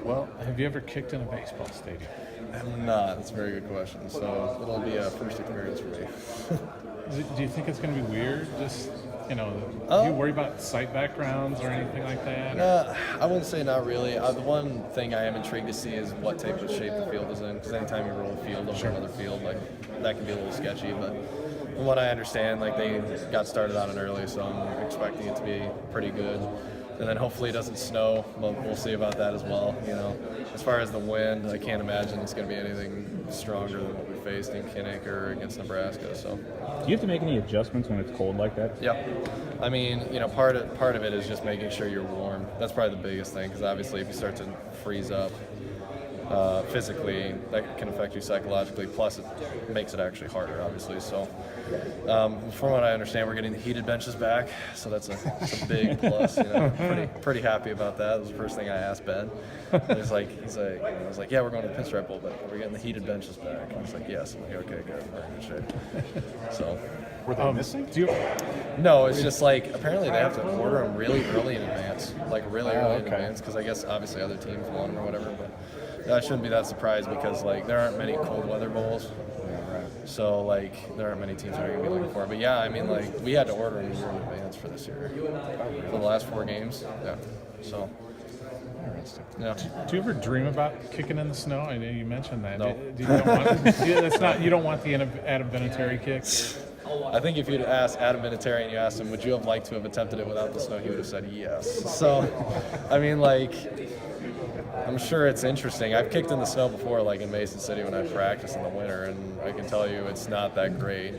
Well, have you ever kicked in a baseball stadium? I'm not. That's a very good question. So it'll be a first experience for me. Do you think it's going to be weird? Just, do you worry about site backgrounds or anything like that? I wouldn't say not really. The one thing I am intrigued to see is what type of shape the field is in. Because anytime you roll a field over another field, that can be a little sketchy. But from what I understand, they got started on it early, so I'm expecting it to be pretty good. And then hopefully it doesn't snow, but we'll see about that as well. As far as the wind, I can't imagine it's going to be anything stronger than what we faced in Kinnick or against Nebraska. So, do you have to make any adjustments when it's cold like that? Yep. I mean, part of it is just making sure you're warm. That's probably the biggest thing, because obviously if you start to freeze up physically, that can affect you psychologically. Plus, it makes it actually harder, obviously. So, from what I understand, we're getting the heated benches back, so that's a big plus. Pretty happy about that. That was the first thing I asked Ben. I was like, yeah, we're going to the Pinstripe Bowl, but we're getting the heated benches back. And he's like, yes. I'm like, okay, good. We're in good shape. So, were they missing? No, it's just apparently they have to order them really early in advance, really early in advance, because I guess obviously other teams want them or whatever. But I shouldn't be that surprised because there aren't many cold weather bowls. So, there aren't many teams that are going to be looking for it. But, yeah, I mean, we had to order them a year in advance for this year. For the last 4 games. Yeah. So, Interesting. yeah. Do you ever dream about kicking in the snow? I know you mentioned that. No. You don't want the Adam Vinatieri kick? I think if you'd asked Adam Vinatieri and you asked him, would you have liked to have attempted it without the snow, he would have said yes. So, I mean, I'm sure it's interesting. I've kicked in the snow before, in Mason City when I practiced in the winter, and I can tell you it's not that great.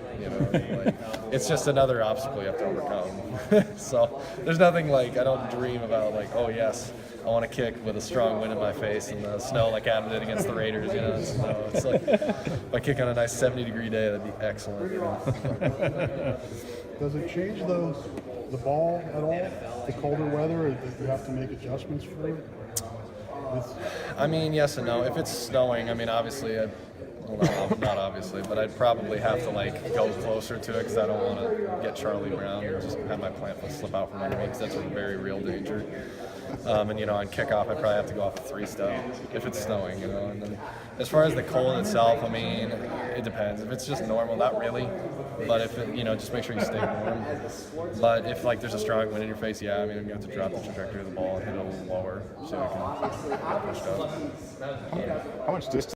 It's just another obstacle you have to overcome. So there's nothing I don't dream about oh yes, I want to kick with a strong wind in my face in the snow like Adam did against the Raiders. It's if I kick on a nice 70-degree day, that'd be excellent. Does it change the ball at all? The colder weather, or do you have to make adjustments for it? I mean, yes and no. If it's snowing, I mean, obviously, not obviously, but I'd probably have to go closer to it because I don't want to get Charlie Brown or just have my plant foot slip out from under me, because that's a very real danger. And on kickoff, I probably have to go off a 3-step if it's snowing. And then as far as the cold itself, I mean, it depends. If it's just normal, not really. But if it, just make sure you stay warm. But if there's a strong wind in your face, yeah, I mean, you have to drop the trajectory of the ball and hit it a little lower so it can push up. How much distance